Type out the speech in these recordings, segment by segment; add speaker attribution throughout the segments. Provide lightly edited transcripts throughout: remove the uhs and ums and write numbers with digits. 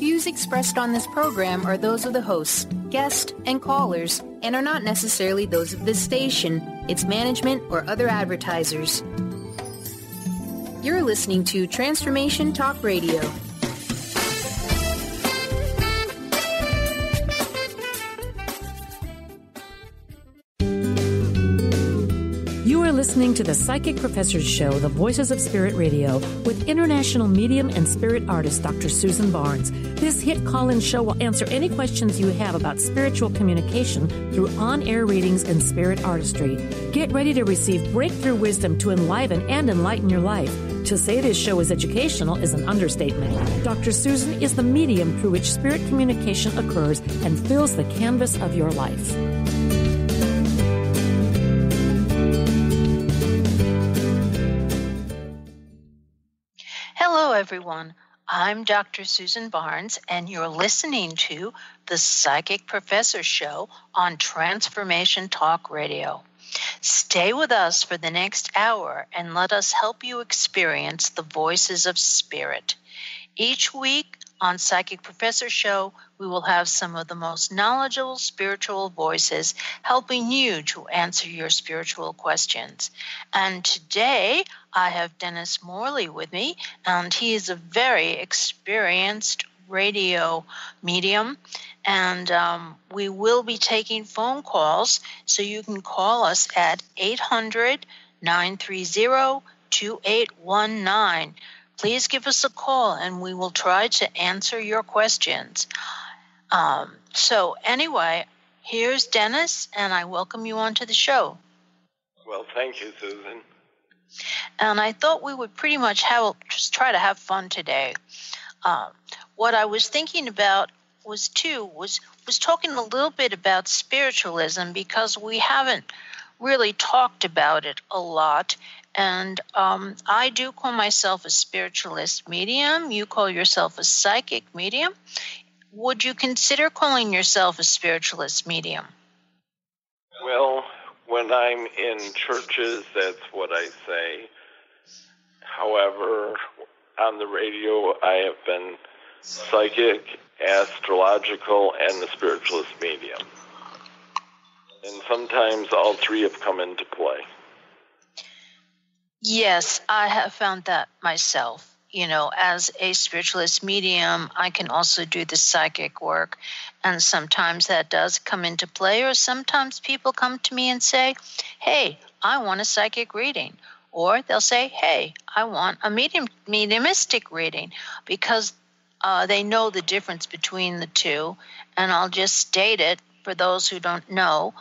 Speaker 1: Views expressed on this program are those of the hosts, guests, and callers, and are not necessarily those of this station, its management, or other advertisers. You're listening to Transformation Talk Radio.
Speaker 2: You are listening to the Psychic Professor's Show, The Voices of Spirit Radio, with international medium and spirit artist Dr. Susan Barnes. This hit call-in show will answer any questions you have about spiritual communication through on-air readings and spirit artistry. Get ready to receive breakthrough wisdom to enliven and enlighten your life. To say this show is educational is an understatement. Dr. Susan is the medium through which spirit communication occurs and fills the canvas of your life.
Speaker 3: Hello, everyone. I'm Dr. Susan Barnes, and you're listening to the Psychic Professor Show on Transformation Talk Radio. Stay with us for the next hour and let us help you experience the voices of spirit. Each week on Psychic Professor Show, we will have some of the most knowledgeable spiritual voices helping you to answer your spiritual questions. And today, I have Dennis Morley with me, and he is a very experienced radio medium. And we will be taking phone calls, so you can call us at 800-930-2819. Please give us a call, and we will try to answer your questions. So anyway, here's Dennis, and I welcome you onto the show.
Speaker 4: Well, thank you, Susan.
Speaker 3: And I thought we would pretty much just try to have fun today. What I was thinking about was talking a little bit about spiritualism, because we haven't really talked about it a lot. And I do call myself a spiritualist medium. You call yourself a psychic medium. Would you consider calling yourself a spiritualist medium?
Speaker 4: Well, when I'm in churches, that's what I say. However, on the radio, I have been psychic, astrological, and the spiritualist medium. And sometimes all three have come into play.
Speaker 3: Yes, I have found that myself. You know, as a spiritualist medium, I can also do the psychic work, and sometimes that does come into play, or sometimes people come to me and say, hey, I want a psychic reading, or they'll say, hey, I want a mediumistic reading, because they know the difference between the two, and I'll just state it for those who don't know.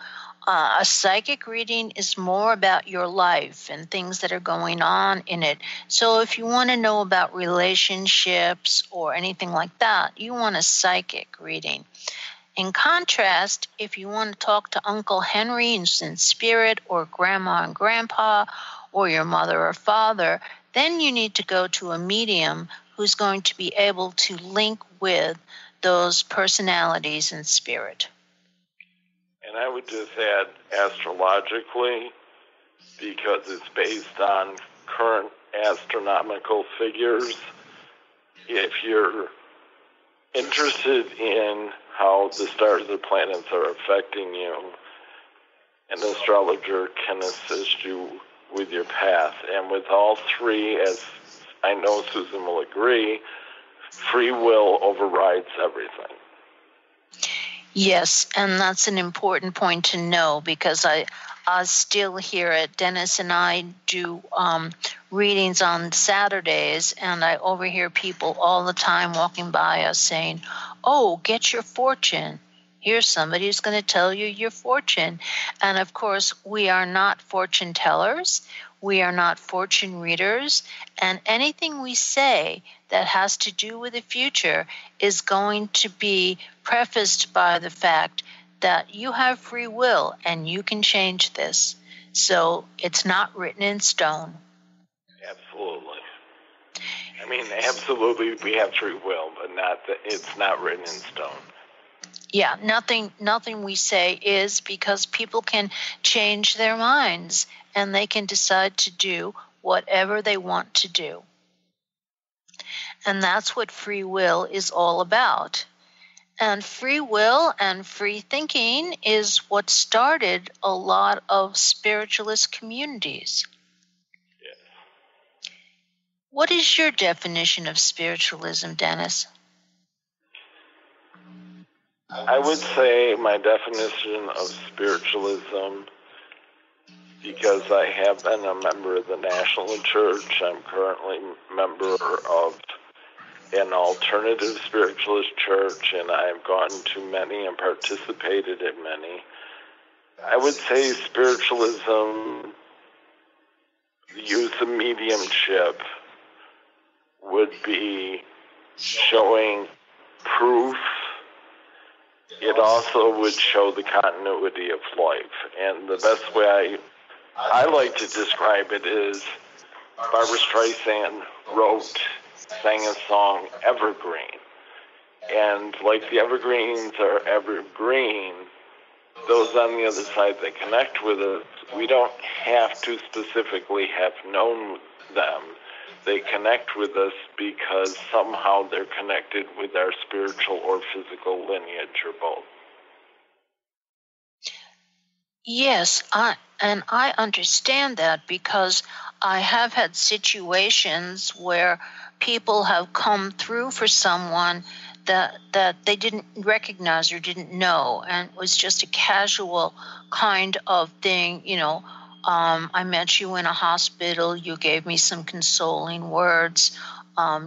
Speaker 3: A psychic reading is more about your life and things that are going on in it. So if you want to know about relationships or anything like that, you want a psychic reading. In contrast, if you want to talk to Uncle Henry in spirit, or Grandma and Grandpa, or your mother or father, then you need to go to a medium who's going to be able to link with those personalities in spirit.
Speaker 4: And I would just add astrologically, because it's based on current astronomical figures. If you're interested in how the stars and planets are affecting you, an astrologer can assist you with your path. And with all three, as I know Susan will agree, free will overrides everything.
Speaker 3: Yes, and that's an important point to know, because I still hear it. Dennis and I do readings on Saturdays, and I overhear people all the time walking by us saying, oh, get your fortune. Here's somebody who's going to tell you your fortune. And of course, we are not fortune tellers. We are not fortune readers. And anything we say that has to do with the future is going to be prefaced by the fact that you have free will and you can change this. So it's not written in stone.
Speaker 4: Absolutely. I mean, absolutely, we have free will, but it's not written in stone.
Speaker 3: Yeah, nothing we say is, because people can change their minds and they can decide to do whatever they want to do. And that's what free will is all about. And free will and free thinking is what started a lot of spiritualist communities.
Speaker 4: Yes.
Speaker 3: What is your definition of spiritualism, Dennis?
Speaker 4: I would say my definition of spiritualism, because I have been a member of the National Church, I'm currently a member of an alternative spiritualist church, and I've gone to many and participated in many. I would say spiritualism, the use of mediumship, would be showing proof. It also would show the continuity of life. And the best way I like to describe it is Barbra Streisand sang a song, Evergreen. And like the evergreens are evergreen, those on the other side that connect with us, we don't have to specifically have known them. They connect with us because somehow they're connected with our spiritual or physical lineage or both.
Speaker 3: Yes, I understand that because I have had situations where people have come through for someone that they didn't recognize or didn't know, and it was just a casual kind of thing, I met you in a hospital, you gave me some consoling words,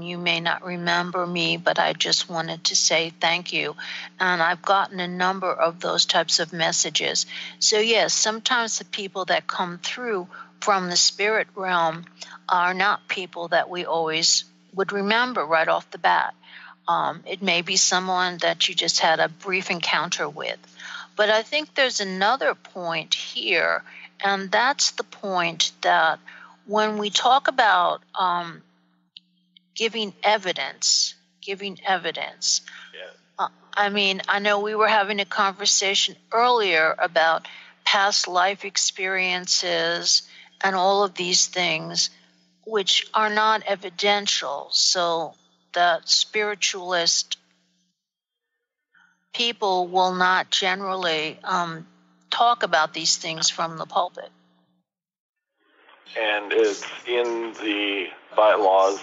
Speaker 3: you may not remember me, but I just wanted to say thank you. And I've gotten a number of those types of messages. So yes, sometimes the people that come through from the spirit realm are not people that we always would remember right off the bat. It may be someone that you just had a brief encounter with. But I think there's another point here, and that's the point that when we talk about giving evidence.
Speaker 4: Yeah.
Speaker 3: I know we were having a conversation earlier about past life experiences and all of these things, which are not evidential. So the spiritualist people will not generally talk about these things from the pulpit.
Speaker 4: And it's in the bylaws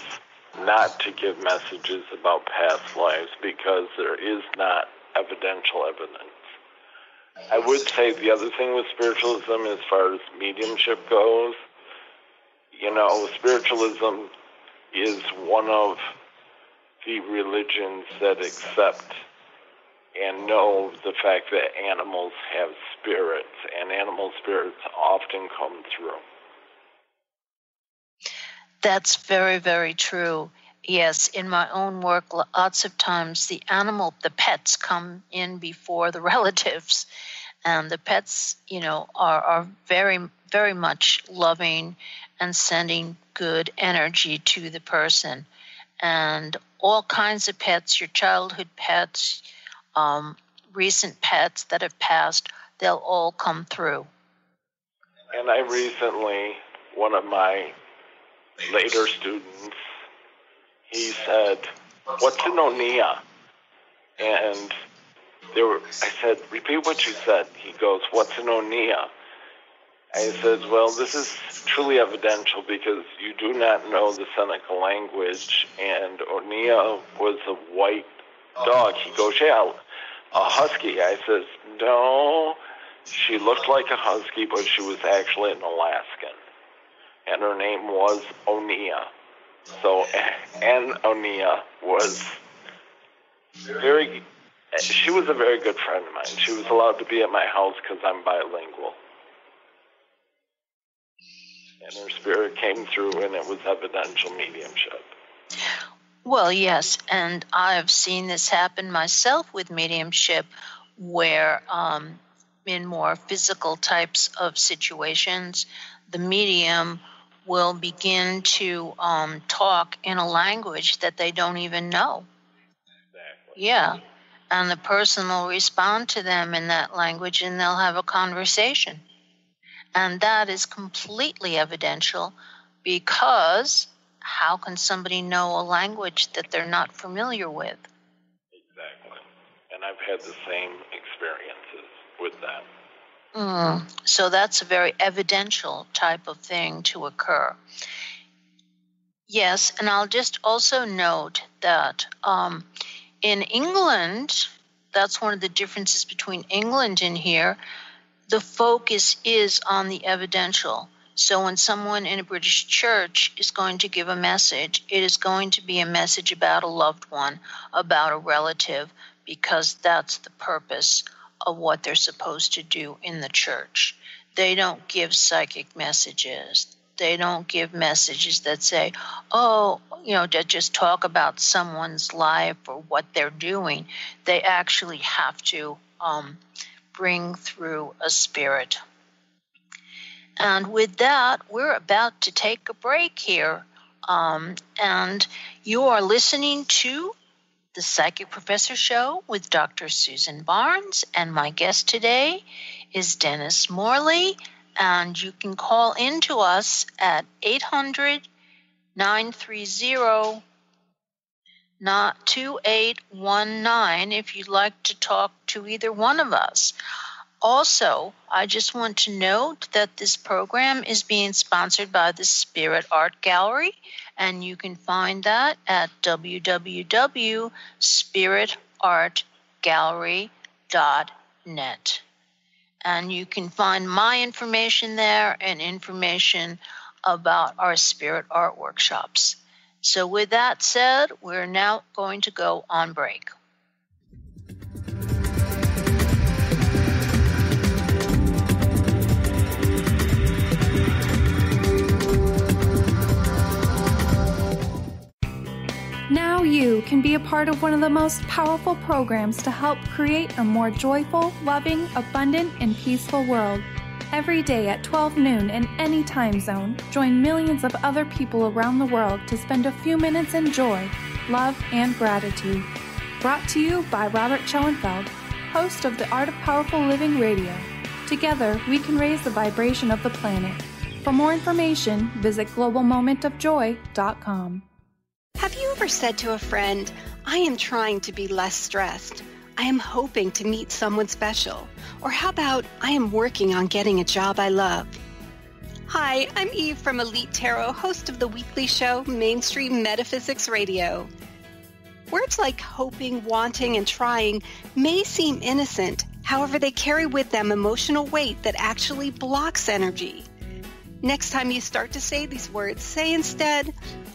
Speaker 4: not to give messages about past lives because there is not evidential evidence. I would say the other thing with spiritualism, as far as mediumship goes, spiritualism is one of the religions that accept and know the fact that animals have spirits, and animal spirits often come through.
Speaker 3: That's very, very true. Yes, in my own work, lots of times the pets come in before the relatives. And the pets, are very, very much loving and sending good energy to the person. And all kinds of pets, your childhood pets, recent pets that have passed, they'll all come through.
Speaker 4: And I recently, one of my later students, he said, "What's an Onia?" And I said, "Repeat what you said." He goes, "What's an Onia?" I said, "Well, this is truly evidential because you do not know the Seneca language, and Onia was a white dog." He goes, "Yeah, a husky." I said, "No, she looked like a husky, but she was actually an Alaskan. And her name was Onia." So, and Onia was she was a very good friend of mine. She was allowed to be at my house because I'm bilingual. And her spirit came through, and it was evidential mediumship.
Speaker 3: Well, yes, and I've seen this happen myself with mediumship where in more physical types of situations, the medium will begin to talk in a language that they don't even know.
Speaker 4: Exactly.
Speaker 3: Yeah, and the person will respond to them in that language and they'll have a conversation. And that is completely evidential because how can somebody know a language that they're not familiar with?
Speaker 4: Exactly. And I've had the same experiences with that.
Speaker 3: So that's a very evidential type of thing to occur. Yes, and I'll just also note that in England, that's one of the differences between England and here, the focus is on the evidential. So when someone in a British church is going to give a message, it is going to be a message about a loved one, about a relative, because that's the purpose of what they're supposed to do in the church. They don't give psychic messages. They don't give messages that say, that just talk about someone's life or what they're doing. They actually have to bring through a spirit. And with that, we're about to take a break here. And you are listening to the Psychic Professor Show with Dr. Susan Barnes. And my guest today is Dennis Morley. And you can call in to us at 800-930-2819 if you'd like to talk to either one of us. Also, I just want to note that this program is being sponsored by the Spirit Art Gallery, and you can find that at www.spiritartgallery.net. And you can find my information there and information about our spirit art workshops. So with that said, we're now going to go on break.
Speaker 5: Now you can be a part of one of the most powerful programs to help create a more joyful, loving, abundant, and peaceful world. Every day at 12 noon in any time zone, join millions of other people around the world to spend a few minutes in joy, love, and gratitude. Brought to you by Robert Schoenfeld, host of The Art of Powerful Living Radio. Together, we can raise the vibration of the planet. For more information, visit globalmomentofjoy.com.
Speaker 6: Have you ever said to a friend, I am trying to be less stressed. I am hoping to meet someone special. Or how about, I am working on getting a job I love. Hi, I'm Eve from Elite Tarot, host of the weekly show Mainstream Metaphysics Radio. Words like hoping, wanting, and trying may seem innocent. However, they carry with them emotional weight that actually blocks energy. Next time you start to say these words, say instead,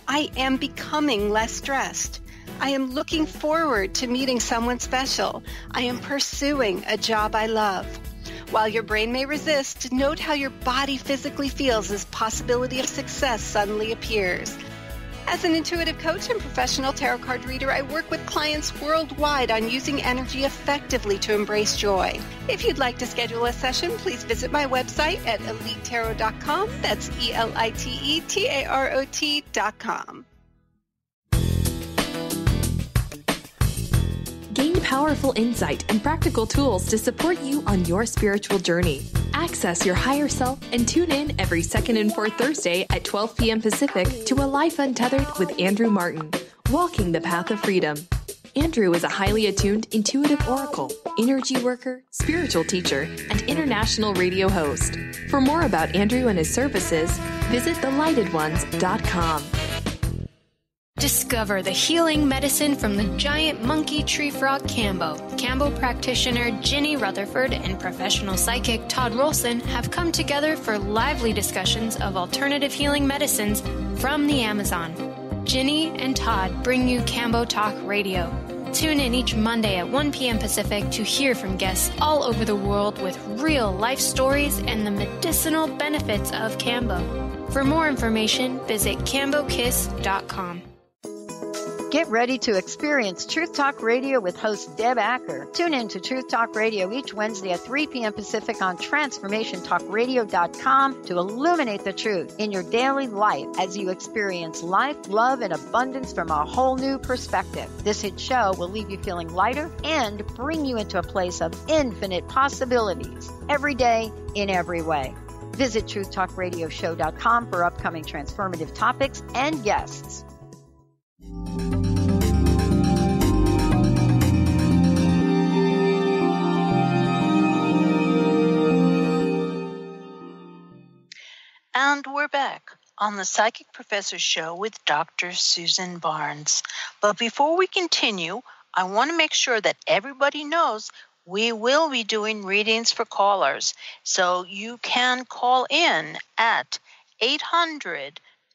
Speaker 6: I am becoming less stressed. I am looking forward to meeting someone special. I am pursuing a job I love. While your brain may resist, note how your body physically feels as possibility of success suddenly appears. As an intuitive coach and professional tarot card reader, I work with clients worldwide on using energy effectively to embrace joy. If you'd like to schedule a session, please visit my website at elitetarot.com. That's ELITETAROT.com.
Speaker 7: Gain powerful insight and practical tools to support you on your spiritual journey. Access your higher self and tune in every second and fourth Thursday at 12 p.m. Pacific to A Life Untethered with Andrew Martin, Walking the Path of Freedom. Andrew is a highly attuned intuitive oracle, energy worker, spiritual teacher, and international radio host. For more about Andrew and his services, visit thelightedones.com.
Speaker 8: Discover the healing medicine from the giant monkey tree frog Cambo. Cambo practitioner Ginny Rutherford and professional psychic Todd Rolson have come together for lively discussions of alternative healing medicines from the Amazon. Ginny and Todd bring you Cambo Talk Radio. Tune in each Monday at 1 p.m. Pacific to hear from guests all over the world with real life stories and the medicinal benefits of Cambo. For more information, visit cambokiss.com.
Speaker 9: Get ready to experience Truth Talk Radio with host Deb Acker. Tune in to Truth Talk Radio each Wednesday at 3 p.m. Pacific on TransformationTalkRadio.com to illuminate the truth in your daily life as you experience life, love, and abundance from a whole new perspective. This hit show will leave you feeling lighter and bring you into a place of infinite possibilities every day in every way. Visit truthtalkradioshow.com for upcoming transformative topics and guests.
Speaker 3: And we're back on the Psychic Professor Show with Dr. Susan Barnes. But before we continue, I want to make sure that everybody knows we will be doing readings for callers. So you can call in at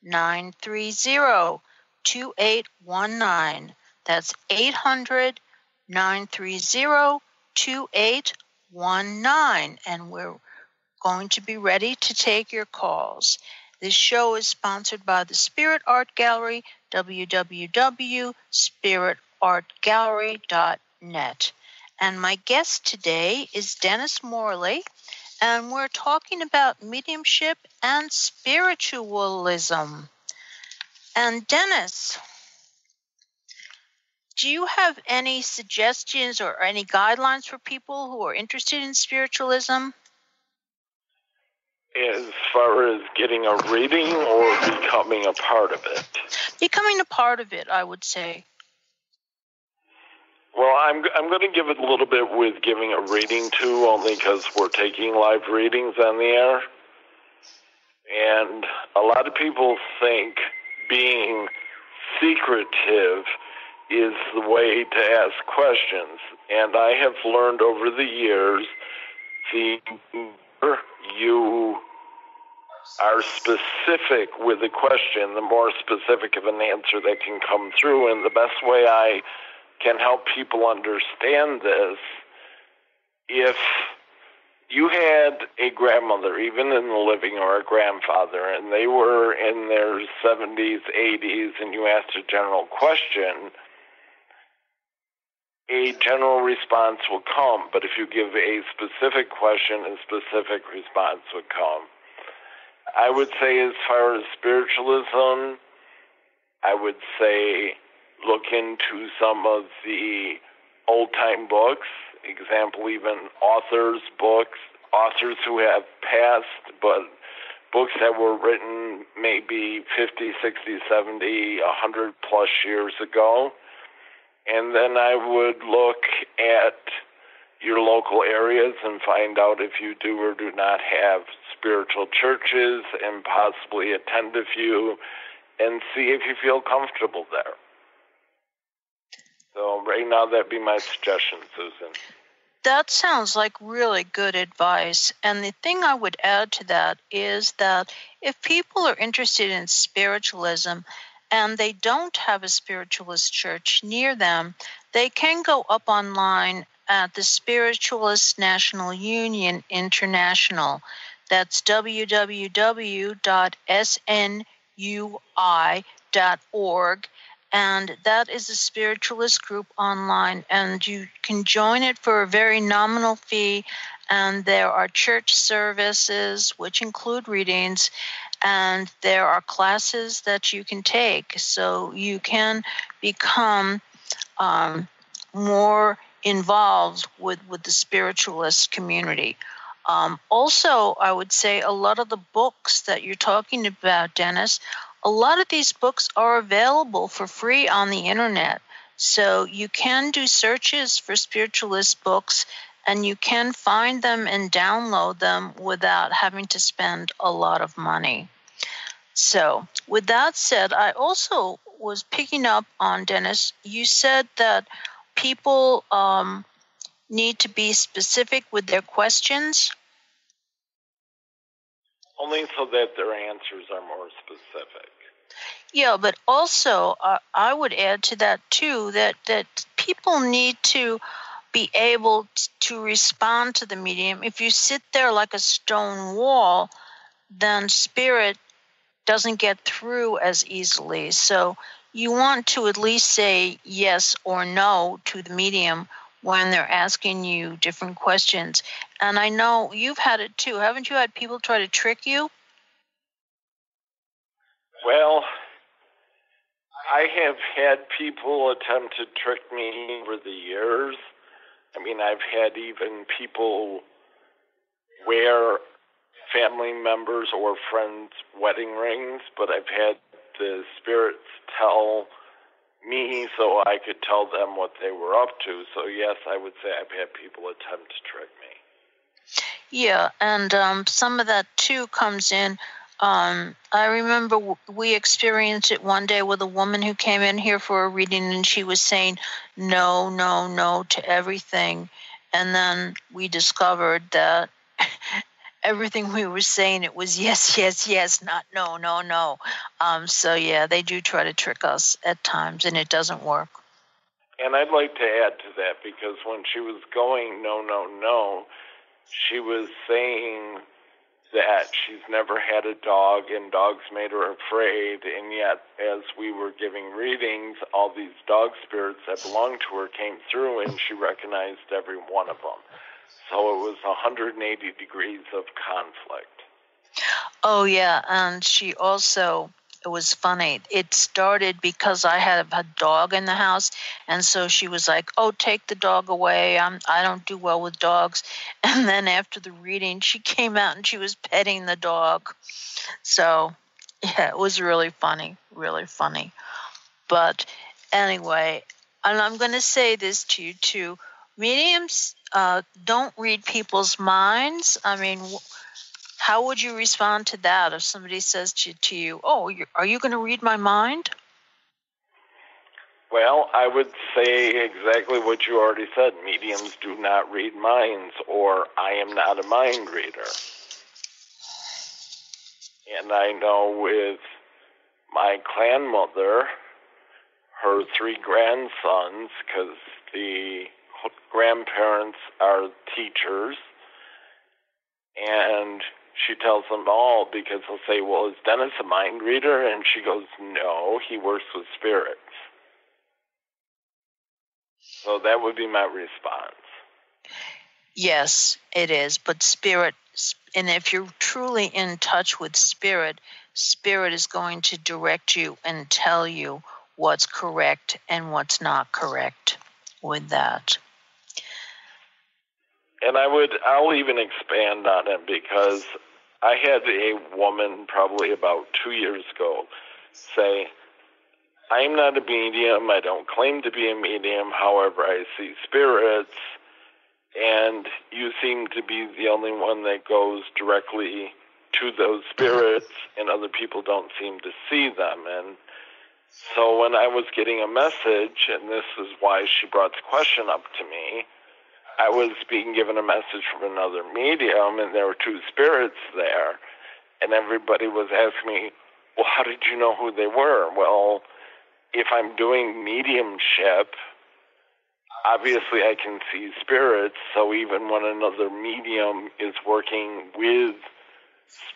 Speaker 3: 800-930-2819. That's 800-930-2819. And we're going to be ready to take your calls. This show is sponsored by the Spirit Art Gallery, www.spiritartgallery.net. And my guest today is Dennis Morley, and we're talking about mediumship and spiritualism. And Dennis, do you have any suggestions or any guidelines for people who are interested in spiritualism?
Speaker 4: As far as getting a reading or becoming a part of it?
Speaker 3: Becoming a part of it, I would say.
Speaker 4: Well, I'm going to give it a little bit with giving a reading, too, only because we're taking live readings on the air. And a lot of people think being secretive is the way to ask questions. And I have learned over the years, the more you are specific with the question, the more specific of an answer that can come through. And the best way I can help people understand this, if you had a grandmother, even in the living, or a grandfather, and they were in their 70s, 80s, and you asked a general question, a general response will come. But if you give a specific question, a specific response would come. I would say, as far as spiritualism, I would say look into some of the old-time books, example, even authors' books, authors who have passed, but books that were written maybe 50, 60, 70, 100-plus years ago. And then I would look at your local areas and find out if you do or do not have spiritual churches, and possibly attend a few and see if you feel comfortable there. So right now, that'd be my suggestion, Susan.
Speaker 3: That sounds like really good advice. And the thing I would add to that is that if people are interested in spiritualism and they don't have a spiritualist church near them, they can go up online at the Spiritualist National Union International. That's www.snui.org. And that is a spiritualist group online, and you can join it for a very nominal fee. And there are church services, which include readings, and there are classes that you can take. So you can become more involved with the spiritualist community. Also, I would say a lot of the books that you're talking about, Dennis, a lot of these books are available for free on the internet. So you can do searches for spiritualist books, and you can find them and download them without having to spend a lot of money. So with that said, I also was picking up on, Dennis, you said that people need to be specific with their questions.
Speaker 4: Only so that their answers are more specific.
Speaker 3: Yeah, but also I would add to that too that people need to be able to respond to the medium. If you sit there like a stone wall, then spirit doesn't get through as easily. So you want to at least say yes or no to the medium when they're asking you different questions. And I know you've had it too. Haven't you had people try to trick you?
Speaker 4: Well, I have had people attempt to trick me over the years. I mean, I've had even people where family members or friends' wedding rings, but I've had the spirits tell me so I could tell them what they were up to. So yes, I would say I've had people attempt to trick me.
Speaker 3: Yeah, and some of that too comes in. I remember we experienced it one day with a woman who came in here for a reading, and she was saying no, no, no to everything. And then we discovered that everything we were saying, it was yes, yes, yes, not no, no, no. So yeah, they do try to trick us at times, and it doesn't work.
Speaker 4: And I'd like to add to that, because when she was going no, no, no, she was saying that she's never had a dog and dogs made her afraid, and yet as we were giving readings, all these dog spirits that belonged to her came through, and she recognized every one of them. So it was 180 degrees of conflict.
Speaker 3: Oh, yeah, and she also, it was funny, it started because I had a dog in the house, and so she was like, oh, take the dog away, I don't do well with dogs. And then after the reading, she came out and she was petting the dog. So, yeah, it was really funny, really funny. But anyway, and I'm going to say this to you too, mediums don't read people's minds. I mean, how would you respond to that if somebody says to you, oh, are you going to read my mind?
Speaker 4: Well, I would say exactly what you already said. Mediums do not read minds, or I am not a mind reader. And I know with my grandmother, her 3 grandsons, because the grandparents are teachers, and she tells them all, because they'll say, well, is Dennis a mind reader? And she goes, no, he works with spirits. So that would be my response.
Speaker 3: Yes, it is. But spirit, and if you're truly in touch with spirit, spirit is going to direct you and tell you what's correct and what's not correct with that.
Speaker 4: And I'll even expand on it, because I had a woman probably about 2 years ago say, I'm not a medium, I don't claim to be a medium, however, I see spirits, and you seem to be the only one that goes directly to those spirits, and other people don't seem to see them. And so when I was getting a message, and this is why she brought the question up to me, I was being given a message from another medium, and there were 2 spirits there, and everybody was asking me, well, how did you know who they were? Well, if I'm doing mediumship, obviously I can see spirits, so even when another medium is working with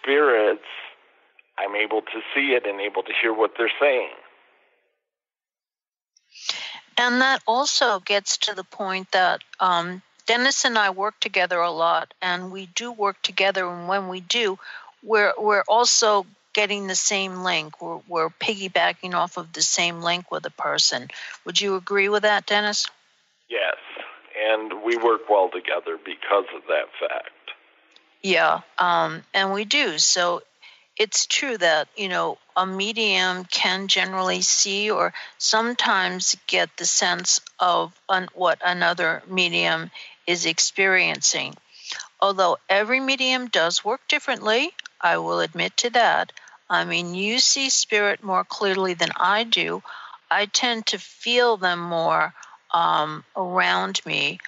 Speaker 4: spirits, I'm able to see it and able to hear what they're saying.
Speaker 3: And that also gets to the point that Dennis and I work together a lot, and we do work together, and when we do, we're also getting the same link. We're piggybacking off of the same link with a person. Would you agree with that, Dennis?
Speaker 4: Yes, and we work well together because of that fact.
Speaker 3: Yeah, and we do. So it's true that, a medium can generally see or sometimes get the sense of what another medium is experiencing. Although every medium does work differently, I will admit to that. I mean, you see spirit more clearly than I do. I tend to feel them more around me,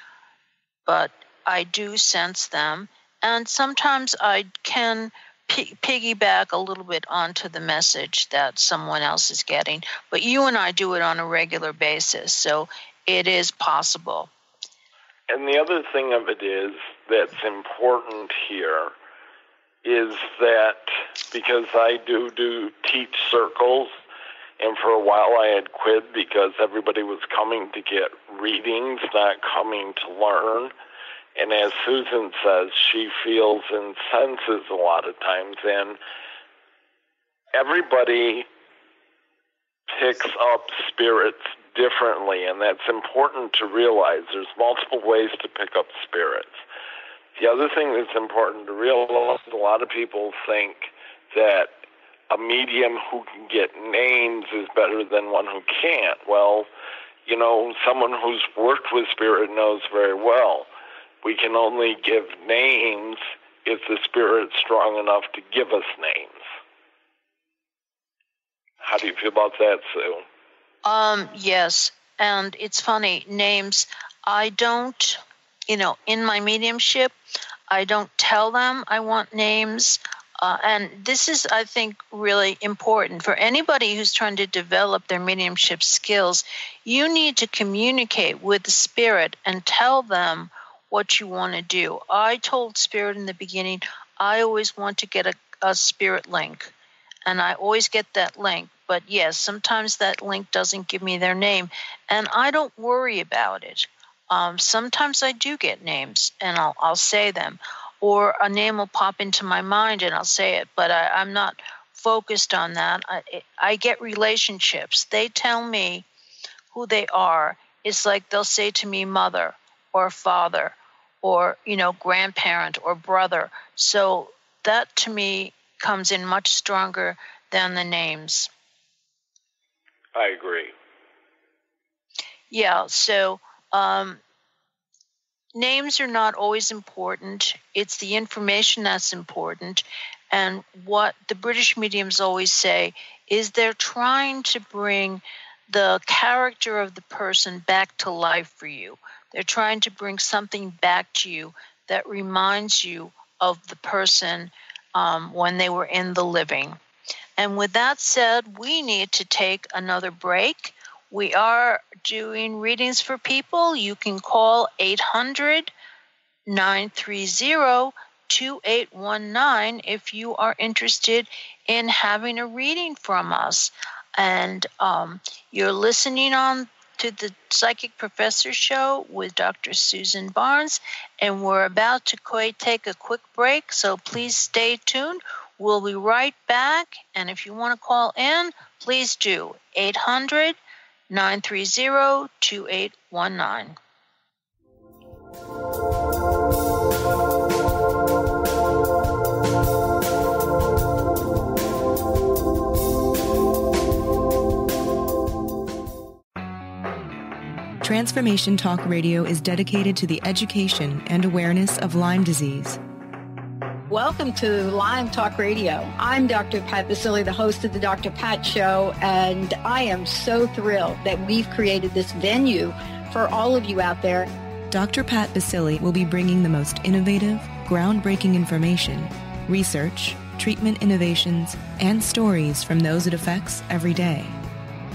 Speaker 3: but I do sense them. And sometimes I can piggyback a little bit onto the message that someone else is getting. But you and I do it on a regular basis, so it is possible.
Speaker 4: And the other thing of it is that's important here is that because I do teach circles, and for a while I had quit because everybody was coming to get readings, not coming to learn. And as Susan says, she feels and senses a lot of times, and everybody picks up spirits differently, and that's important to realize. There's multiple ways to pick up spirits. The other thing that's important to realize, a lot of people think that a medium who can get names is better than one who can't. Well, you know, someone who's worked with spirit knows very well. We can only give names if the spirit's strong enough to give us names. How do you feel about that, Sue?
Speaker 3: Yes, and it's funny, names, I don't, in my mediumship, I don't tell them I want names. And this is, I think, really important for anybody who's trying to develop their mediumship skills. You need to communicate with the spirit and tell them what you want to do. I told spirit in the beginning, I always want to get a spirit link, and I always get that link. But yes, sometimes that link doesn't give me their name, and I don't worry about it. Sometimes I do get names, and I'll say them. Or a name will pop into my mind and I'll say it, but I'm not focused on that. I get relationships. They tell me who they are. It's like they'll say to me mother or father or, grandparent or brother. So that to me comes in much stronger than the names.
Speaker 4: I agree.
Speaker 3: Yeah, so names are not always important. It's the information that's important. And what the British mediums always say is they're trying to bring the character of the person back to life for you. They're trying to bring something back to you that reminds you of the person when they were in the living. And with that said, we need to take another break. We are doing readings for people. You can call 800-930-2819 if you are interested in having a reading from us. And you're listening on to the Psychic Professor Show with Dr. Susan Barnes, and we're about to take a quick break, so please stay tuned. We'll be right back, and if you want to call in, please do. 800-930-2819.
Speaker 10: Transformation Talk Radio is dedicated to the education and awareness of Lyme disease.
Speaker 9: Welcome to Lyme Talk Radio. I'm Dr. Pat Basile, the host of the Dr. Pat Show, and I am so thrilled that we've created this venue for all of you out there.
Speaker 10: Dr. Pat Basile will be bringing the most innovative, groundbreaking information, research, treatment innovations, and stories from those it affects every day.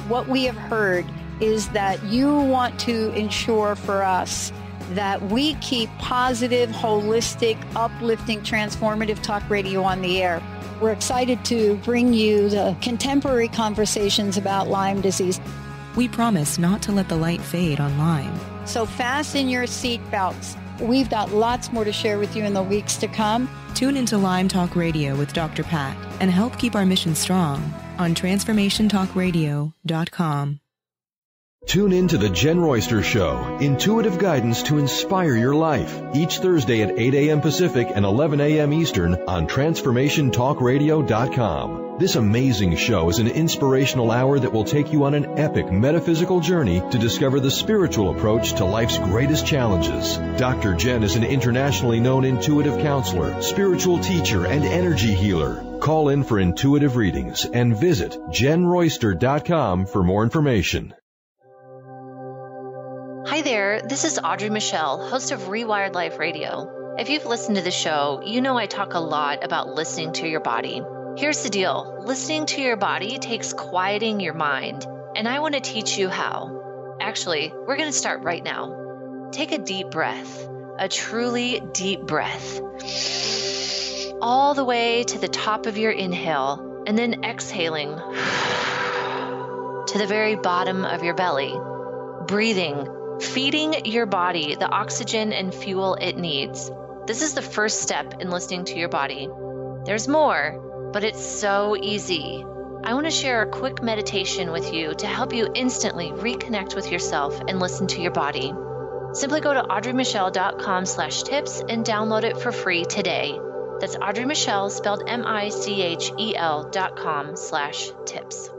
Speaker 9: What we have heard is that you want to ensure for us that we keep positive, holistic, uplifting, transformative talk radio on the air. We're excited to bring you the contemporary conversations about Lyme disease.
Speaker 10: We promise not to let the light fade on Lyme.
Speaker 9: So fasten your seatbelts. We've got lots more to share with you in the weeks to come.
Speaker 10: Tune into Lyme Talk Radio with Dr. Pat and help keep our mission strong on TransformationTalkRadio.com.
Speaker 11: Tune in to The Jen Royster Show, intuitive guidance to inspire your life, each Thursday at 8 a.m. Pacific and 11 a.m. Eastern on TransformationTalkRadio.com. This amazing show is an inspirational hour that will take you on an epic metaphysical journey to discover the spiritual approach to life's greatest challenges. Dr. Jen is an internationally known intuitive counselor, spiritual teacher, and energy healer. Call in for intuitive readings and visit JenRoyster.com for more information.
Speaker 12: Hi there, this is Audrey Michelle, host of Rewired Life Radio. If you've listened to the show, you know I talk a lot about listening to your body. Here's the deal. Listening to your body takes quieting your mind, and I want to teach you how. Actually, we're going to start right now. Take a deep breath, a truly deep breath, all the way to the top of your inhale, and then exhaling to the very bottom of your belly. Breathing, feeding your body the oxygen and fuel it needs. This is the first step in listening to your body. There's more, but it's so easy. I want to share a quick meditation with you to help you instantly reconnect with yourself and listen to your body. Simply go to audreymichelle.com/tips and download it for free today. That's Audrey Michelle, spelled MICHEL.com/tips.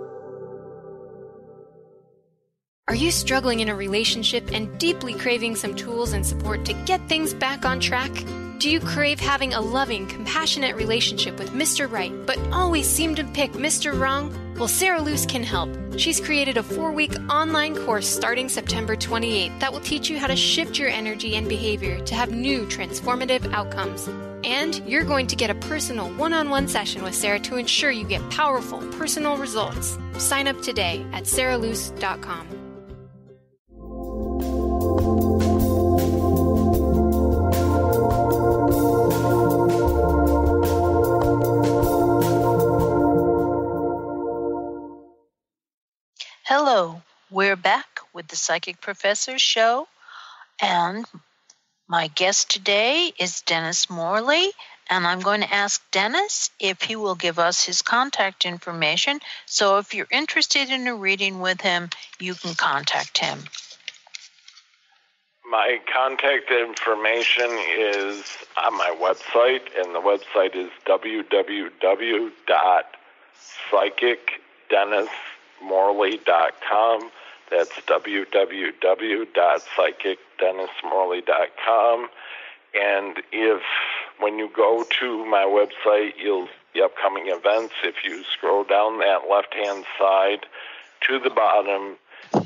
Speaker 8: Are you struggling in a relationship and deeply craving some tools and support to get things back on track? Do you crave having a loving, compassionate relationship with Mr. Right, but always seem to pick Mr. Wrong? Well, Sarah Luce can help. She's created a 4-week online course starting September 28th that will teach you how to shift your energy and behavior to have new transformative outcomes. And you're going to get a personal one-on-one session with Sarah to ensure you get powerful, personal results. Sign up today at sarahluce.com.
Speaker 3: Hello, we're back with the Psychic Professor Show, and my guest today is Dennis Morley, and I'm going to ask Dennis if he will give us his contact information, so if you're interested in a reading with him, you can contact him.
Speaker 4: My contact information is on my website, and the website is www.psychicdennismorley.com. That's www.psychicdennismorley.com. And when you go to my website, you'll see upcoming events. If you scroll down that left-hand side to the bottom,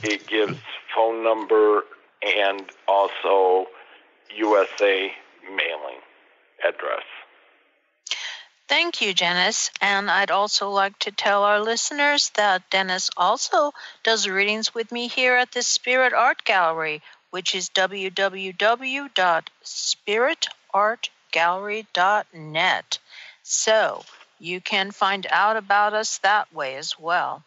Speaker 4: it gives phone number and also USA mailing address.
Speaker 3: Thank you, Dennis. And I'd also like to tell our listeners that Dennis also does readings with me here at the Spirit Art Gallery, which is www.spiritartgallery.net. So you can find out about us that way as well.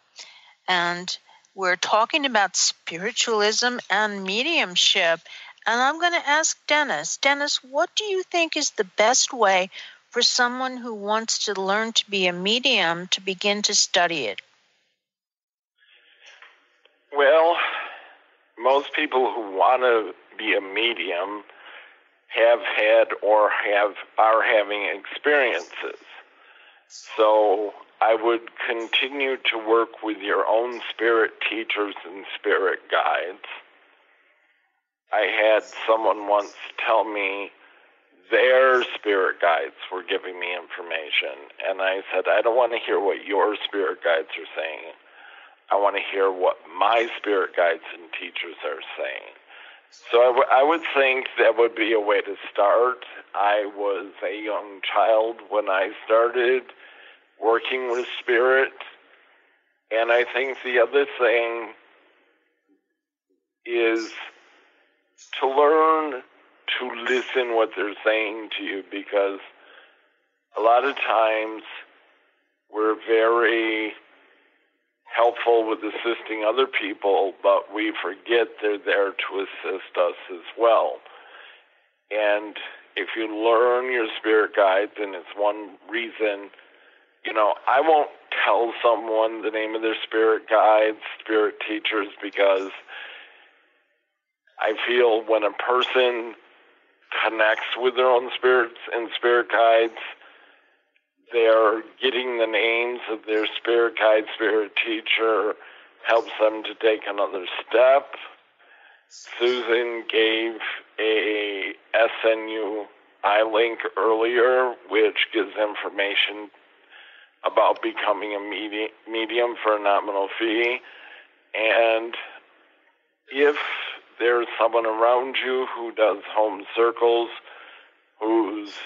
Speaker 3: And we're talking about spiritualism and mediumship. And I'm going to ask Dennis, what do you think is the best way for someone who wants to learn to be a medium to begin to study it?
Speaker 4: Well, most people who want to be a medium have had or are having experiences. So I would continue to work with your own spirit teachers and spirit guides. I had someone once tell me their spirit guides were giving me information, and I said, I don't want to hear what your spirit guides are saying. I want to hear what my spirit guides and teachers are saying. So I would think that would be a way to start. I was a young child when I started working with spirit, and I think the other thing is to learn to listen what they're saying to you, because a lot of times we're very helpful with assisting other people, but we forget they're there to assist us as well. And if you learn your spirit guides, and it's one reason, I won't tell someone the name of their spirit guides, spirit teachers, because I feel when a person connects with their own spirits and spirit guides, they're getting the names of their spirit guide, spirit teacher, helps them to take another step. Susan gave a SNU iLink earlier, which gives information about becoming a medium for a nominal fee. And if there's someone around you who does home circles, who's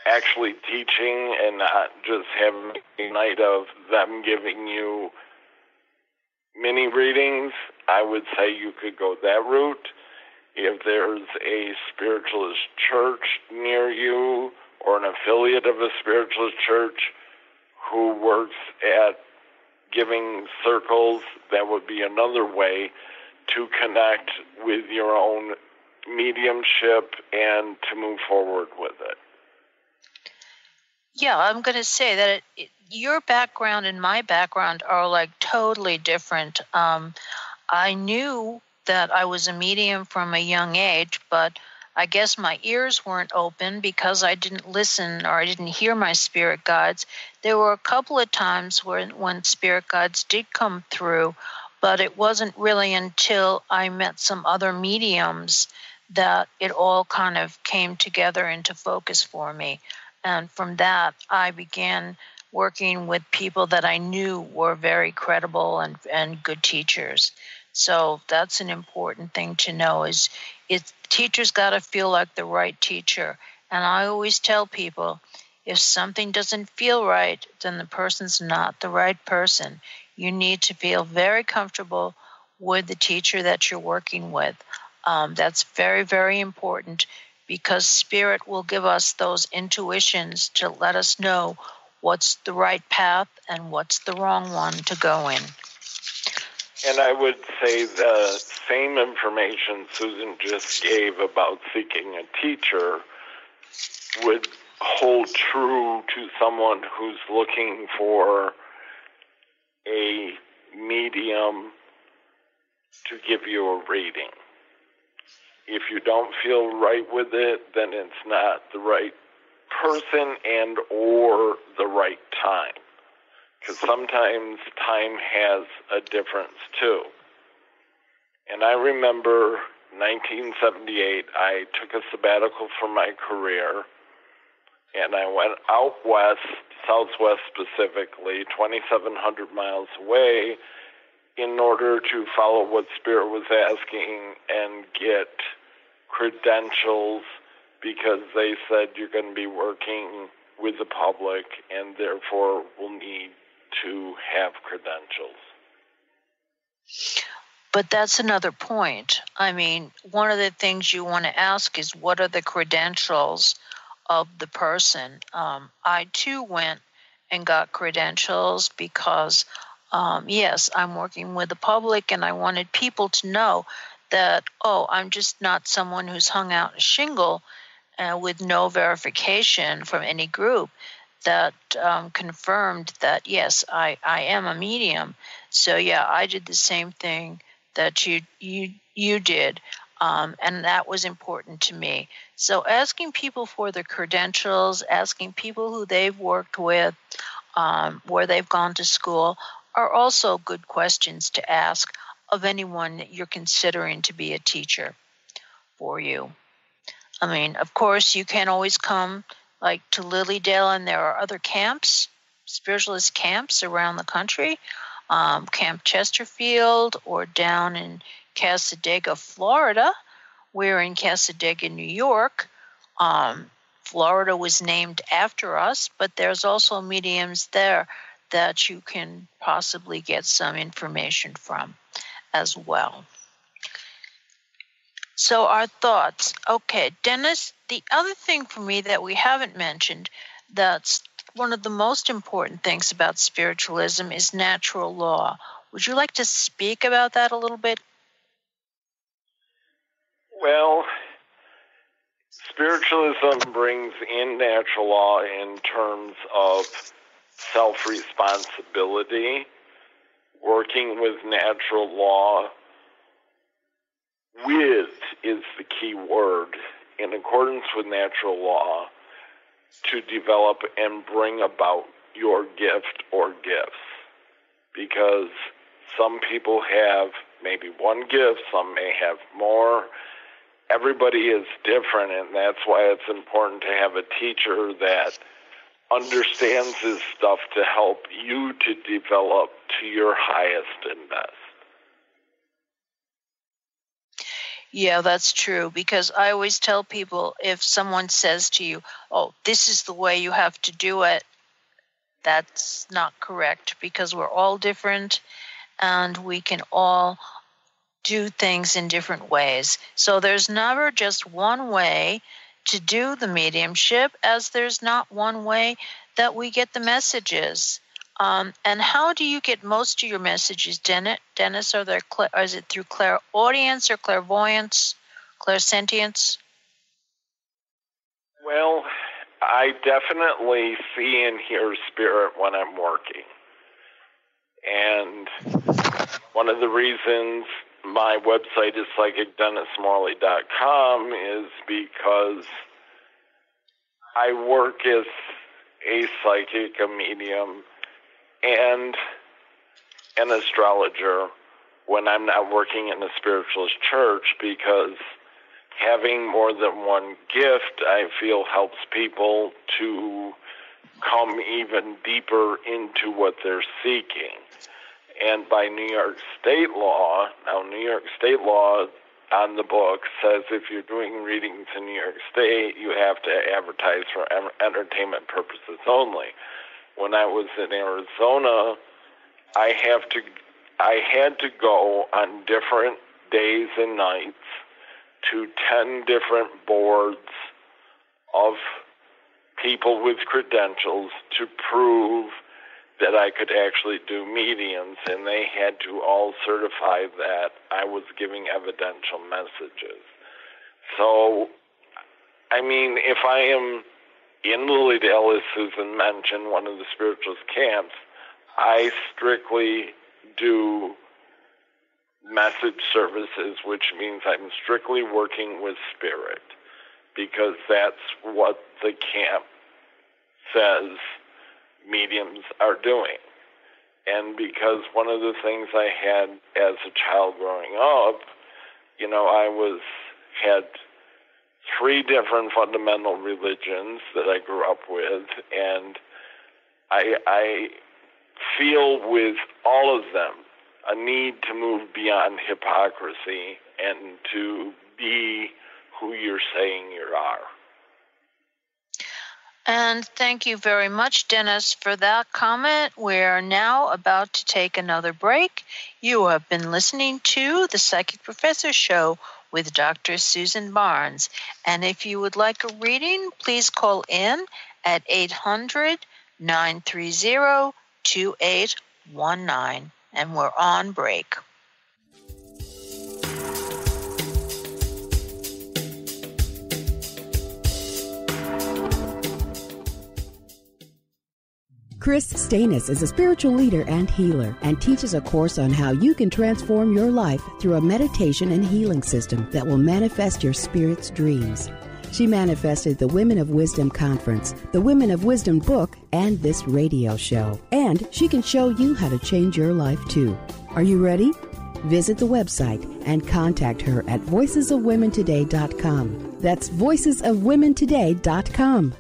Speaker 4: actually teaching and not just having a night of them giving you mini readings, I would say you could go that route. If there's a spiritualist church near you or an affiliate of a spiritualist church who works at giving circles, that would be another way to connect with your own mediumship and to move forward with it.
Speaker 3: Yeah, I'm going to say that your background and my background are like totally different. I knew that I was a medium from a young age, but I guess my ears weren't open because I didn't listen or I didn't hear my spirit guides. There were a couple of times when spirit guides did come through, but it wasn't really until I met some other mediums that it all kind of came together into focus for me. And from that, I began working with people that I knew were very credible and good teachers. So that's an important thing to know is teachers got to feel like the right teacher. And I always tell people, if something doesn't feel right, then the person's not the right person. You need to feel very comfortable with the teacher that you're working with. That's very, very important because Spirit will give us those intuitions to let us know what's the right path and what's the wrong one to go in.
Speaker 4: And I would say the same information Susan just gave about seeking a teacher would hold true to someone who's looking for a medium to give you a reading. If you don't feel right with it, then it's not the right person and or the right time. Because sometimes time has a difference too. And I remember 1978, I took a sabbatical from my career, and I went out west, southwest specifically, 2,700 miles away, in order to follow what Spirit was asking and get credentials, because they said you're going to be working with the public and therefore will need to have credentials.
Speaker 3: But that's another point. I mean, one of the things you want to ask is what are the credentials of the person? I too went and got credentials because, yes, I'm working with the public and I wanted people to know that, I'm just not someone who's hung out a shingle with no verification from any group that confirmed that, yes, I am a medium. So, yeah, I did the same thing that you did, and that was important to me. So asking people for their credentials, asking people who they've worked with, where they've gone to school, are also good questions to ask of anyone that you're considering to be a teacher for you. I mean, of course, you can't always come like to Lilydale, and there are other camps, spiritualist camps around the country, Camp Chesterfield, or down in Cassadaga, Florida. We're in Cassadaga, New York. Florida was named after us, but there's also mediums there that you can possibly get some information from as well. So our thoughts. Okay, Dennis, the other thing for me that we haven't mentioned that's one of the most important things about spiritualism is natural law. Would you like to speak about that a little bit?
Speaker 4: Well, spiritualism brings in natural law in terms of self-responsibility, working with natural law. With is the key word, in accordance with natural law, to develop and bring about your gift or gifts. Because some people have maybe one gift, some may have more. Everybody is different, and that's why it's important to have a teacher that understands this stuff to help you to develop to your highest and best.
Speaker 3: Yeah, that's true, because I always tell people if someone says to you, this is the way you have to do it, that's not correct, because we're all different and we can all do things in different ways. So there's never just one way to do the mediumship, as there's not one way that we get the messages. And how do you get most of your messages, Dennis? Is it through clairaudience or clairvoyance, clairsentience?
Speaker 4: Well, I definitely see and hear spirit when I'm working. And one of the reasons my website is psychicdennismorley.com is because I work as a psychic, a medium, and an astrologer when I'm not working in a spiritualist church, because having more than one gift, I feel, helps people to come even deeper into what they're seeking. And by New York State law, now New York State law on the book says if you're doing readings in New York State, you have to advertise for entertainment purposes only. When I was in Arizona, I had to go on different days and nights to 10 different boards of people with credentials to prove that I could actually do mediums, and they had to all certify that I was giving evidential messages. So, I mean, if I am in Lilydale, as Susan mentioned, one of the spiritualist camps, I strictly do message services, which means I'm strictly working with spirit, because that's what the camp says mediums are doing. And because one of the things I had as a child growing up, you know, I had 3 different fundamental religions that I grew up with, and I feel with all of them a need to move beyond hypocrisy and to be who you're saying you are.
Speaker 3: And thank you very much, Dennis, for that comment. We're now about to take another break. You have been listening to The Psychic Professor Show with Dr. Susan Barnes. And if you would like a reading, please call in at 800-930-2819. And we're on break.
Speaker 13: Chris Stanis is a spiritual leader and healer and teaches a course on how you can transform your life through a meditation and healing system that will manifest your spirit's dreams. She manifested the Women of Wisdom Conference, the Women of Wisdom book, and this radio show. And she can show you how to change your life too. Are you ready? Visit the website and contact her at voicesofwomentoday.com. That's voicesofwomentoday.com.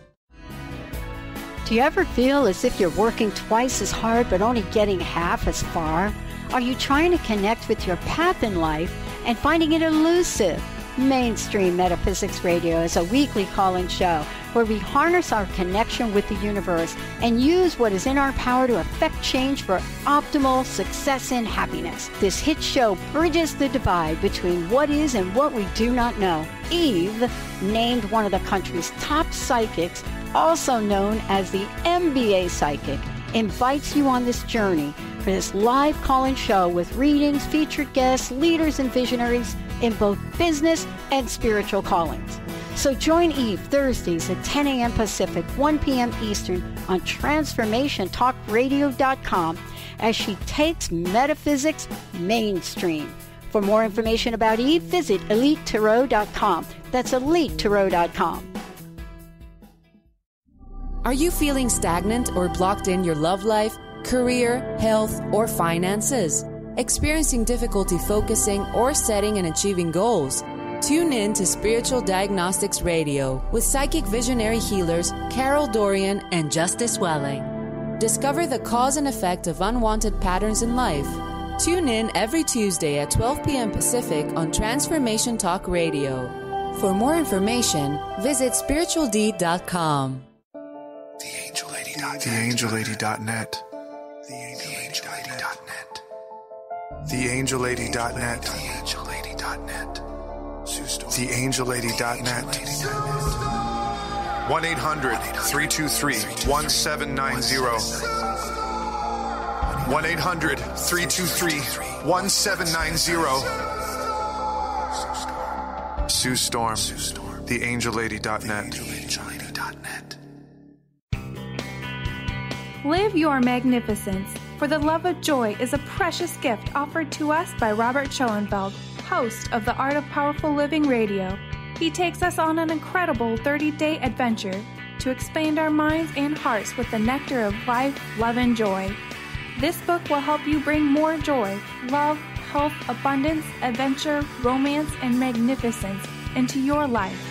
Speaker 9: Do you ever feel as if you're working twice as hard but only getting half as far? Are you trying to connect with your path in life and finding it elusive? Mainstream Metaphysics Radio is a weekly call-in show where we harness our connection with the universe and use what is in our power to affect change for optimal success and happiness. This hit show bridges the divide between what is and what we do not know. Eve, named one of the country's top psychics, also known as the MBA Psychic, invites you on this journey for this live call-in show with readings, featured guests, leaders, and visionaries in both business and spiritual callings. So join Eve Thursdays at 10 a.m. Pacific, 1 p.m. Eastern on TransformationTalkRadio.com as she takes metaphysics mainstream. For more information about Eve, visit EliteTarot.com. That's EliteTarot.com.
Speaker 14: Are you feeling stagnant or blocked in your love life, career, health, or finances? Experiencing difficulty focusing or setting and achieving goals? Tune in to Spiritual Diagnostics Radio with psychic visionary healers Carol Dorian and Justice Welling. Discover the cause and effect of unwanted patterns in life. Tune in every Tuesday at 12 p.m. Pacific on Transformation Talk Radio. For more information, visit spiritualdeed.com.
Speaker 15: TheAngelLady.net. TheAngelLady.net. TheAngelLady.net. 1-800-323-1790. 1-800-323-1790. Sue Storm. TheAngelLady.net.
Speaker 5: Live your magnificence. For the Love of Joy is a precious gift offered to us by Robert Schoenfeld, host of the Art of Powerful Living Radio. He takes us on an incredible 30-day adventure to expand our minds and hearts with the nectar of life, love, and joy. This book will help you bring more joy, love, health, abundance, adventure, romance, and magnificence into your life.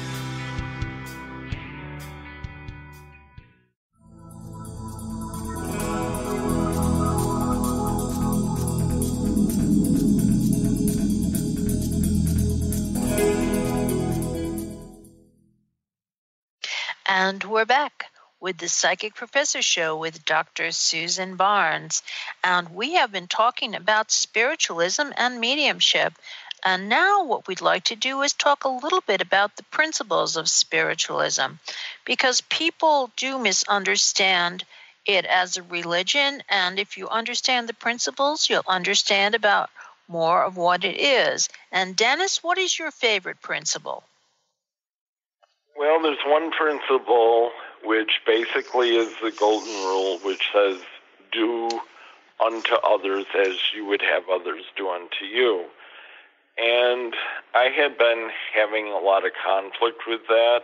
Speaker 3: And we're back with the Psychic Professor Show with Dr. Susan Barnes. And we have been talking about spiritualism and mediumship. And now what we'd like to do is talk a little bit about the principles of spiritualism, because people do misunderstand it as a religion. And if you understand the principles, you'll understand about more of what it is. And Dennis, what is your favorite principle?
Speaker 4: Well, there's one principle which basically is the golden rule, which says, do unto others as you would have others do unto you. And I had been having a lot of conflict with that,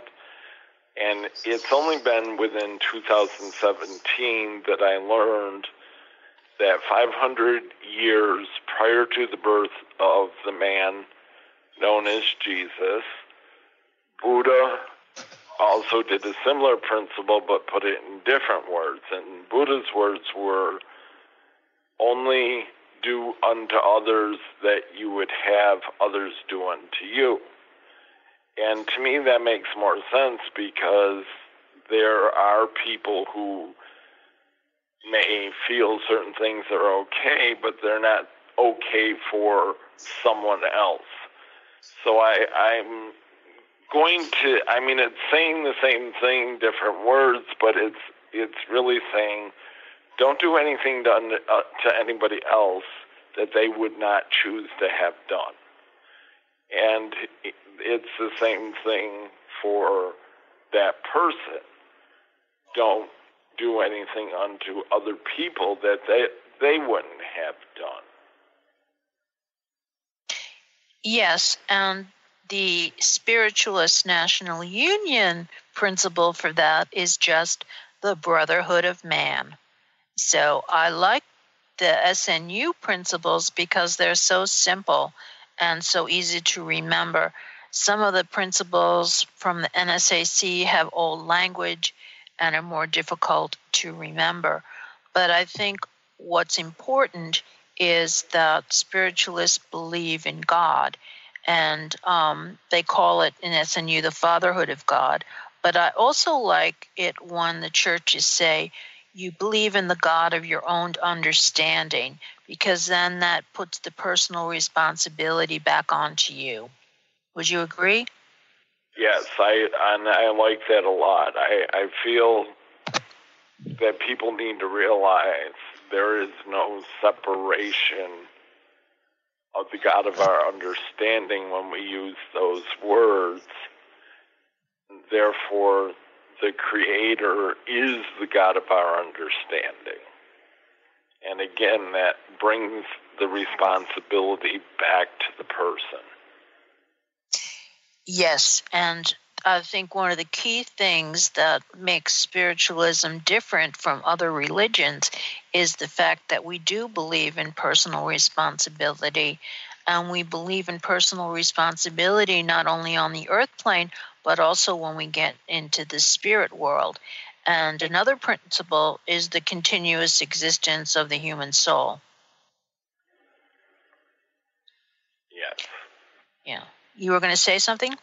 Speaker 4: and it's only been within 2017 that I learned that 500 years prior to the birth of the man known as Jesus, Buddha also did a similar principle but put it in different words. And Buddha's words were, only do unto others that you would have others do unto you. And to me that makes more sense, because there are people who may feel certain things are okay, but they're not okay for someone else. So I'm going to, it's saying the same thing, different words, but it's really saying, don't do anything to anybody else that they would not choose to have done. And it's the same thing for that person. Don't do anything unto other people that they wouldn't have done.
Speaker 3: Yes, and the Spiritualist National Union principle for that is just the brotherhood of man. So I like the SNU principles because they're so simple and so easy to remember. Some of the principles from the NSAC have old language and are more difficult to remember. But I think what's important is that spiritualists believe in God. And they call it in SNU the fatherhood of God. But I also like it when the churches say you believe in the God of your own understanding, because then that puts the personal responsibility back onto you. Would you agree?
Speaker 4: Yes, I like that a lot. I feel that people need to realize there is no separation of the God of our understanding when we use those words. Therefore, the Creator is the God of our understanding. And again, that brings the responsibility back to the person.
Speaker 3: Yes, and I think one of the key things that makes spiritualism different from other religions is the fact that we do believe in personal responsibility, and we believe in personal responsibility not only on the earth plane, but also when we get into the spirit world. And another principle is the continuous existence of the human soul.
Speaker 4: Yes.
Speaker 3: Yeah. You were going to say something?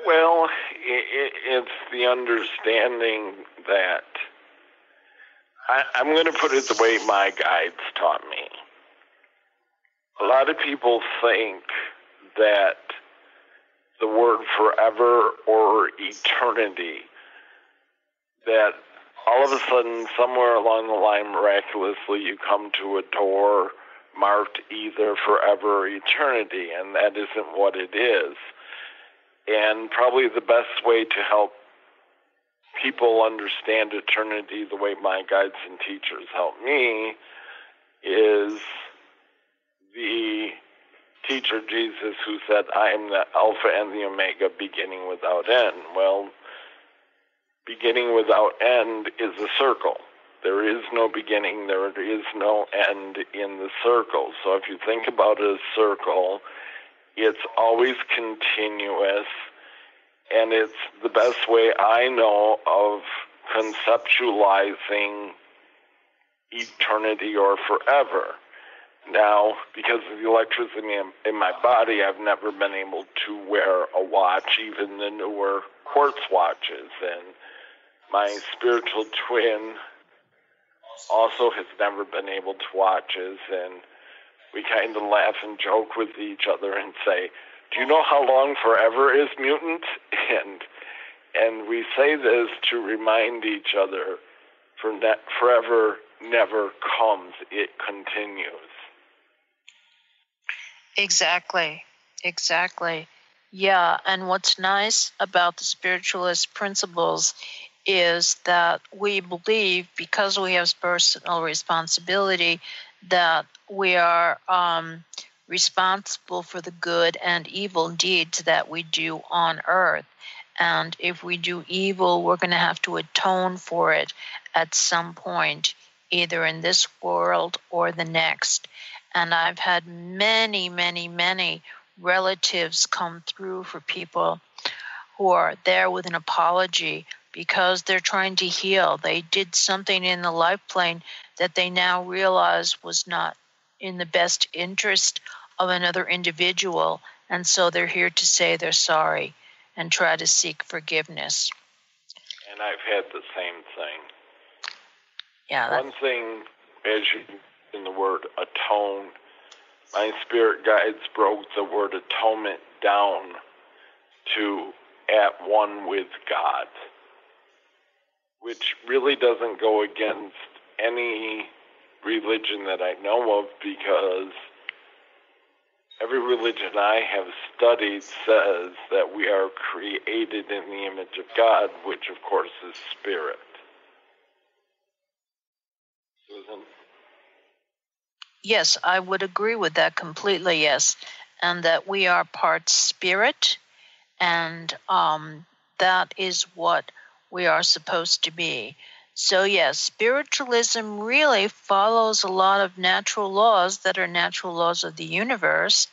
Speaker 4: Well, it's the understanding that I'm going to put it the way my guides taught me. A lot of people think that the word forever or eternity, that all of a sudden, somewhere along the line, miraculously, you come to a door marked either forever or eternity, and that isn't what it is. And probably the best way to help people understand eternity the way my guides and teachers help me is the teacher Jesus who said, I am the Alpha and the Omega, beginning without end. Well, beginning without end is a circle. There is no beginning, there is no end in the circle. So if you think about a circle, it's always continuous, and it's the best way I know of conceptualizing eternity or forever. Now, because of the electricity in my body, I've never been able to wear a watch, even the newer quartz watches. And my spiritual twin also has never been able to watches, and we kind of laugh and joke with each other and say, do you know how long forever is, mutant? And we say this to remind each other, forever never comes, it continues.
Speaker 3: Exactly. Yeah, and what's nice about the spiritualist principles is that we believe, because we have personal responsibility, that we are responsible for the good and evil deeds that we do on earth. And if we do evil, we're going to have to atone for it at some point, either in this world or the next. And I've had many, many, many relatives come through for people who are there with an apology because they're trying to heal. They did something in the life plane that they now realize was not in the best interest of another individual. And so they're here to say they're sorry and try to seek forgiveness.
Speaker 4: And I've had the same thing.
Speaker 3: Yeah.
Speaker 4: One thing, as you in the word atone, my spirit guides broke the word atonement down to at one with God, which really doesn't go against any religion that I know of, because every religion I have studied says that we are created in the image of God, which of course is spirit. Susan?
Speaker 3: Yes, I would agree with that completely, yes. And that we are part spirit, and that is what we are supposed to be. So yes, spiritualism really follows a lot of natural laws that are natural laws of the universe.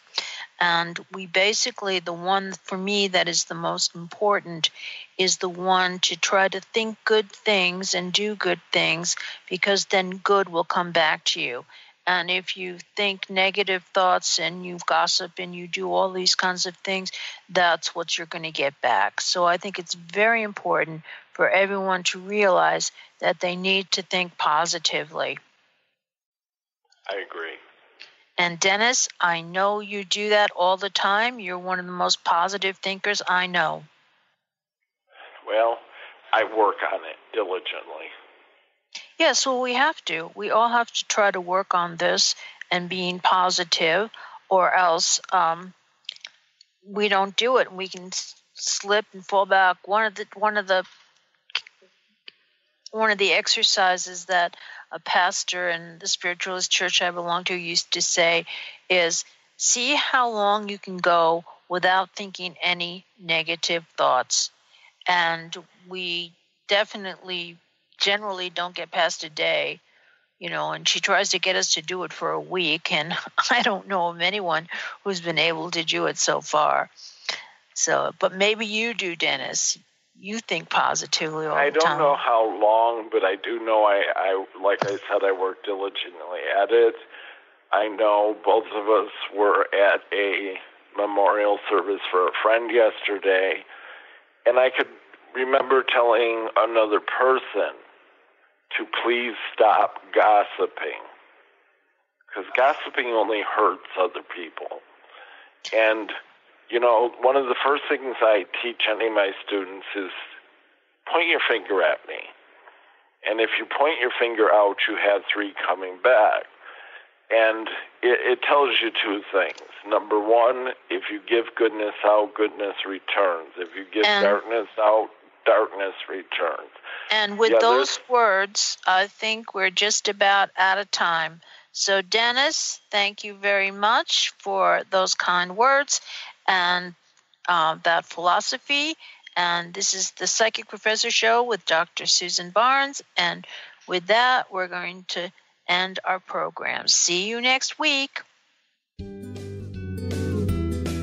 Speaker 3: And we basically, the one for me that is the most important is the one to try to think good things and do good things, because then good will come back to you. And if you think negative thoughts and you gossip and you do all these kinds of things, that's what you're going to get back. So I think it's very important for everyone to realize that they need to think positively.
Speaker 4: I agree.
Speaker 3: And Dennis, I know you do that all the time. You're one of the most positive thinkers I know.
Speaker 4: Well, I work on it diligently.
Speaker 3: Yes, well, we have to. We all have to try to work on this and being positive, or else we don't do it. We can slip and fall back. One of the exercises that a pastor in the spiritualist church I belong to used to say is, see how long you can go without thinking any negative thoughts. And we definitely generally don't get past a day, and she tries to get us to do it for a week, and I don't know of anyone who's been able to do it so far. So, but maybe you do, Dennis. You think positively all the time.
Speaker 4: I don't know how long, but I do know I like I said, I work diligently at it. I know both of us were at a memorial service for a friend yesterday, and I could remember telling another person to please stop gossiping, because gossiping only hurts other people. And, one of the first things I teach any of my students is point your finger at me. And if you point your finger out, you have 3 coming back. And it tells you 2 things. Number 1, if you give goodness out, goodness returns. If you give darkness out, darkness returns.
Speaker 3: And with those words, I think we're just about out of time. So, Dennis, thank you very much for those kind words and that philosophy. And this is the Psychic Professor Show with Dr. Susan Barnes. And with that, we're going to end our program. See you next week.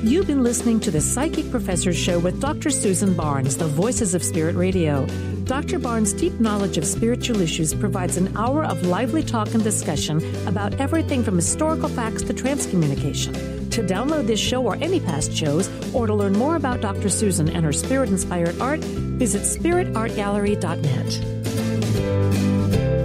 Speaker 2: You've been listening to the Psychic Professor Show with Dr. Susan Barnes, the Voices of Spirit Radio. Dr. Barnes' deep knowledge of spiritual issues provides an hour of lively talk and discussion about everything from historical facts to transcommunication. To download this show or any past shows, or to learn more about Dr. Susan and her spirit-inspired art, visit spiritartgallery.net.